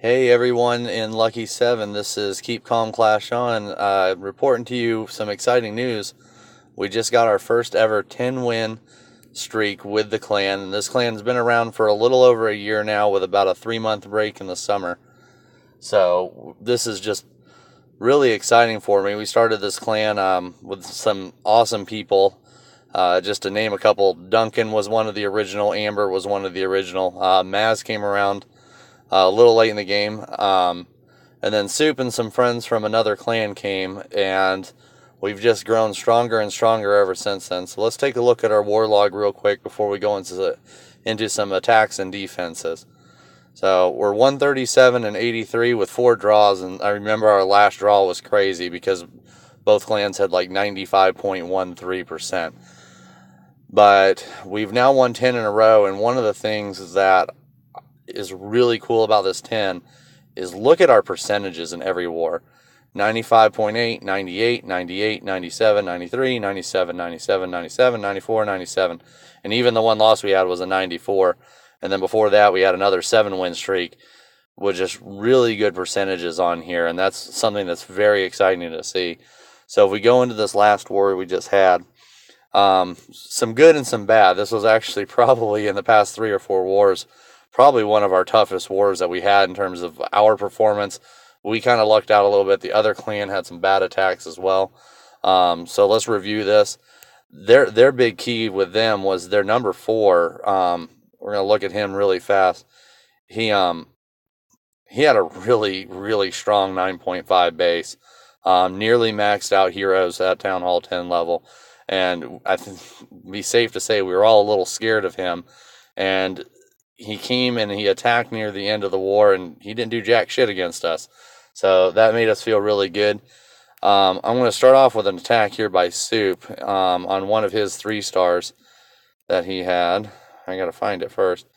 Hey everyone in Lucky 7, this is Keep Calm Clash On, reporting to you some exciting news. We just got our first ever 10 win streak with the clan, and this clan's been around for a little over a year now with about a 3 month break in the summer. So this is just really exciting for me. We started this clan with some awesome people. Just to name a couple, Duncan was one of the original, Amber was one of the original, Maz came around a little late in the game. And then Soup and some friends from another clan came, and we've just grown stronger and stronger ever since then. So let's take a look at our war log real quick before we go into some attacks and defenses. So we're 137 and 83 with 4 draws, and I remember our last draw was crazy because both clans had like 95.13%. But we've now won 10 in a row, and one of the things that is really cool about this 10 is look at our percentages in every war. 95.8, 98, 98, 97, 93, 97, 97, 97, 94, 97. And even the one loss we had was a 94. And then before that, we had another 7-win streak with just really good percentages on here. And that's something that's very exciting to see. So if we go into this last war we just had, some good and some bad. This was actually probably in the past 3 or 4 wars, probably one of our toughest wars that we had in terms of our performance. We kind of lucked out a little bit. The other clan had some bad attacks as well. So let's review this. Their big key with them was their number 4. We're gonna look at him really fast. He had a really strong 9.5 base. Nearly maxed out heroes at Town Hall 10 level, and I think it'd be safe to say we were all a little scared of him. And he came and he attacked near the end of the war, and he didn't do jack shit against us. So that made us feel really good. I'm going to start off with an attack here by Soup on one of his 3 stars that he had. I got to find it first.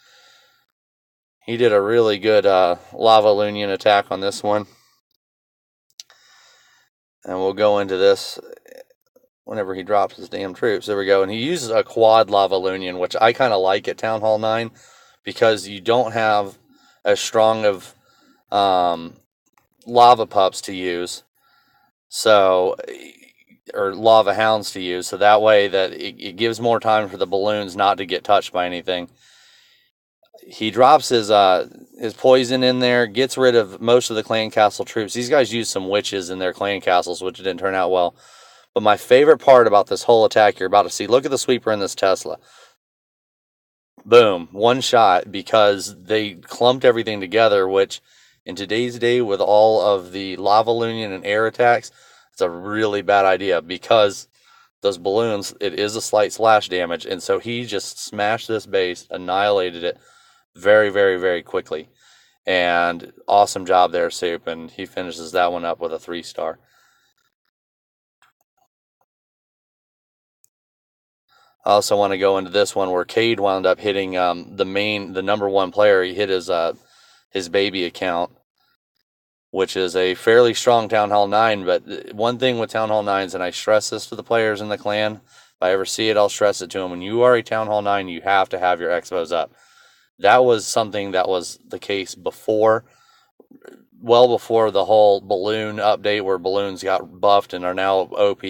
He did a really good Lava Lunion attack on this one. And we'll go into this whenever he drops his damn troops. There we go. And he uses a quad Lava Lunion, which I kind of like at Town Hall 9. Because you don't have as strong of lava pups to use, so or lava hounds to use, so that way that it gives more time for the balloons not to get touched by anything. He drops his poison in there, gets rid of most of the clan castle troops. These guys used some witches in their clan castles, which didn't turn out well. But my favorite part about this whole attack you're about to see, look at the sweeper in this Tesla. Boom, one shot, because they clumped everything together, which in today's day with all of the Lava Lunion and air attacks, it's a really bad idea because those balloons, it is a slight slash damage. And so he just smashed this base, annihilated it very quickly. And awesome job there, Soup. And he finishes that one up with a 3-star. I also want to go into this one where Cade wound up hitting the number 1 player. He hit his baby account, which is a fairly strong Town Hall 9. But one thing with Town Hall 9s, and I stress this to the players in the clan, if I ever see it, I'll stress it to them. When you are a Town Hall 9, you have to have your expos up. That was something that was the case before, well before the whole balloon update where balloons got buffed and are now OP.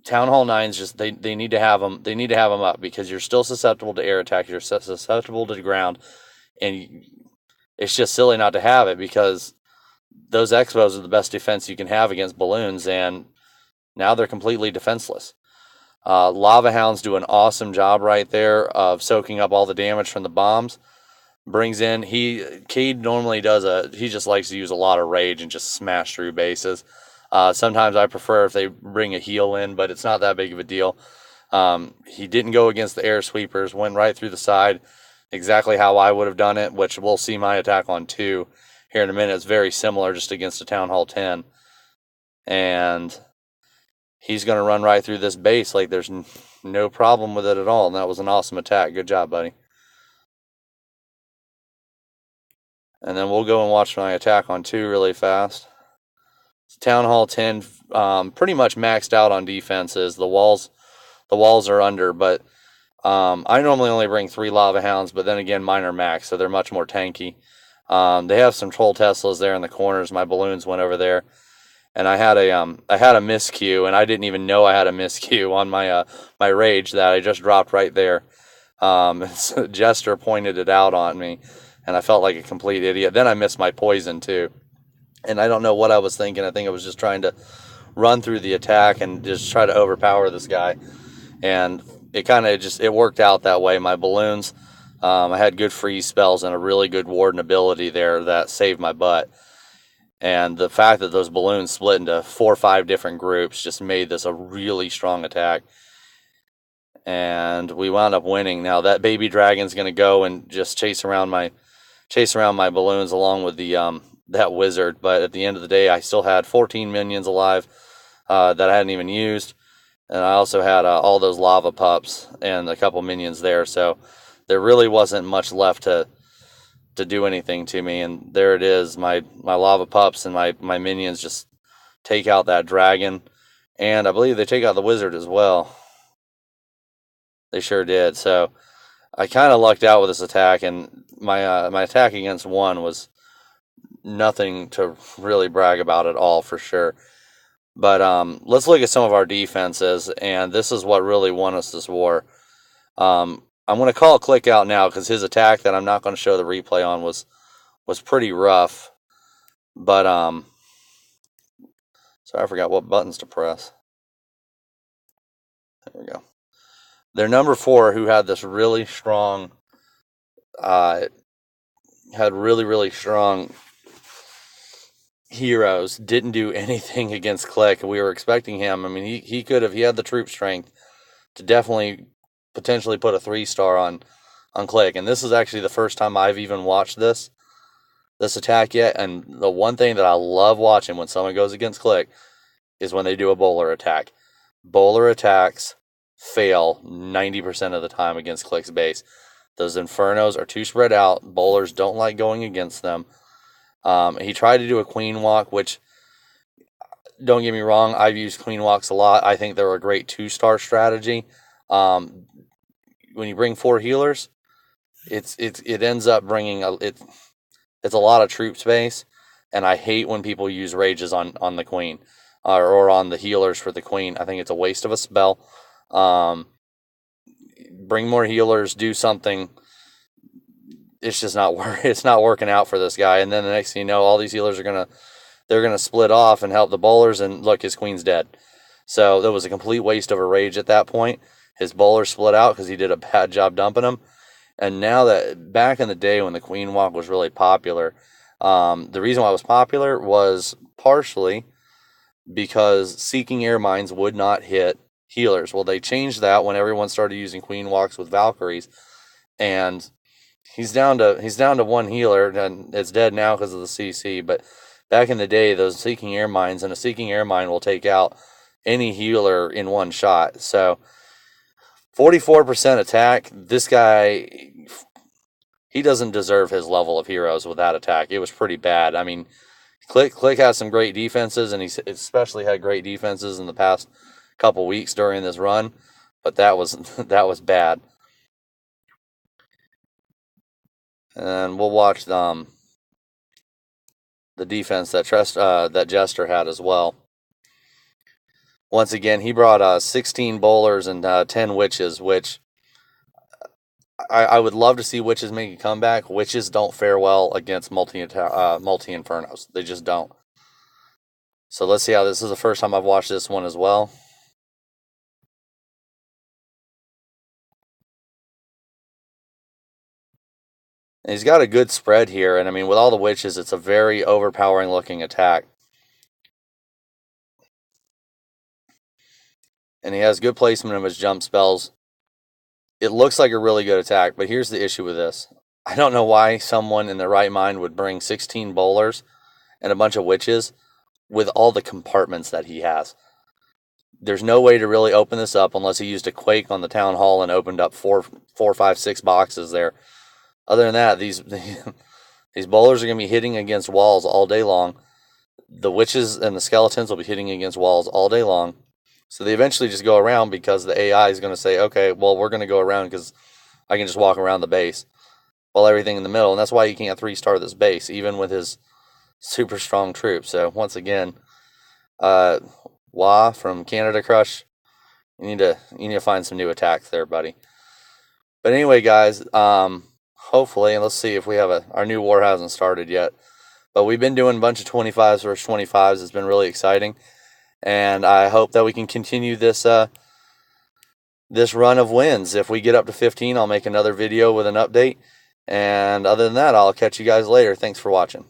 Town Hall 9s just they need to have them. They need to have them up because you're still susceptible to air attack. You're susceptible to the ground, and it's just silly not to have it because those expos are the best defense you can have against balloons, and now they're completely defenseless. Lava Hounds do an awesome job right there of soaking up all the damage from the bombs. Brings in Cade normally he just likes to use a lot of rage and just smash through bases. Sometimes I prefer if they bring a heal in, but it's not that big of a deal. He didn't go against the air sweepers, went right through the side, exactly how I would have done it, which we'll see my attack on 2 here in a minute. It's very similar, just against a Town Hall 10. And he's going to run right through this base like there's no problem with it at all. And that was an awesome attack. Good job, buddy. And then we'll go and watch my attack on 2 really fast. Town Hall 10 pretty much maxed out on defenses. The walls are under, but I normally only bring 3 Lava Hounds, but then again, mine are max, so they're much more tanky. They have some Troll Teslas there in the corners. My balloons went over there, and I had a miscue, and I didn't even know I had a miscue on my Rage that I just dropped right there. So Jester pointed it out on me, and I felt like a complete idiot. Then I missed my poison too, and I don't know what I was thinking. I think I was just trying to run through the attack and just try to overpower this guy, and it kind of just it worked out that way. My balloons, I had good freeze spells and a really good warden ability there that saved my butt. And the fact that those balloons split into 4 or 5 different groups just made this a really strong attack. And we wound up winning. Now that baby dragon's going to go and just chase around my balloons along with the that wizard. But at the end of the day, I still had 14 minions alive that I hadn't even used, and I also had all those lava pups and a couple minions there. So there really wasn't much left to do anything to me. And there it is, my lava pups and my minions just take out that dragon, and I believe they take out the wizard as well. They sure did. So I kind of lucked out with this attack, and my attack against one was nothing to really brag about at all, for sure. But let's look at some of our defenses, and this is what really won us this war. I'm going to call Click out now because his attack that I'm not going to show the replay on was pretty rough. But sorry, I forgot what buttons to press. There we go. Their number 4, who had this really strong, had really strong heroes, didn't do anything against Click. We were expecting him. I mean, he could have. He had the troop strength to definitely potentially put a 3-star on Click. And this is actually the first time I've even watched this attack yet. And the one thing that I love watching when someone goes against Click is when they do a bowler attack. Bowler attacks fail 90% of the time against Click's base. Those Infernos are too spread out. Bowlers don't like going against them. He tried to do a queen walk, which, don't get me wrong, I've used queen walks a lot. I think they're a great 2-star strategy. When you bring 4 healers, it ends up bringing it's a lot of troop space, and I hate when people use rages on the queen or on the healers for the queen. I think it's a waste of a spell. Bring more healers, do something. It's just not working out for this guy. And then the next thing you know, all these healers are gonna split off and help the bowlers, and look, his queen's dead. So that was a complete waste of a rage at that point. His bowler split out because he did a bad job dumping them. And now that, back in the day when the queen walk was really popular, the reason why it was popular was partially because Seeking Air Mines would not hit healers. Well, they changed that when everyone started using queen walks with Valkyries, and he's down to 1 healer, and it's dead now because of the CC. But back in the day, those Seeking Air Mines, and a Seeking Air Mine will take out any healer in 1 shot. So 44% attack. This guy, he doesn't deserve his level of heroes with that attack. It was pretty bad. I mean, Click has some great defenses, and he's especially had great defenses in the past couple weeks during this run, but that was bad. And we'll watch the defense that Jester had as well. Once again, he brought 16 bowlers and 10 witches, which I would love to see witches make a comeback. Witches don't fare well against multi-infernos. They just don't. So let's see how this is the first time I've watched this one as well. And he's got a good spread here, and I mean, with all the witches, it's a very overpowering looking attack. And he has good placement of his jump spells. It looks like a really good attack, but here's the issue with this. I don't know why someone in their right mind would bring 16 bowlers and a bunch of witches with all the compartments that he has. There's no way to really open this up unless he used a quake on the town hall and opened up 4, 5, 6 boxes there. Other than that, these bowlers are going to be hitting against walls all day long. The witches and the skeletons will be hitting against walls all day long. So they eventually just go around because the AI is going to say, okay, well, we're going to go around because I can just walk around the base. while everything in the middle. And that's why he can't 3-star this base, even with his super strong troops. So once again, Wah from Canada Crush, you need to find some new attacks there, buddy. But anyway, guys, hopefully, and let's see if we have our new war hasn't started yet. But we've been doing a bunch of 25s versus 25s. It's been really exciting. And I hope that we can continue this this run of wins. If we get up to 15, I'll make another video with an update. And other than that, I'll catch you guys later. Thanks for watching.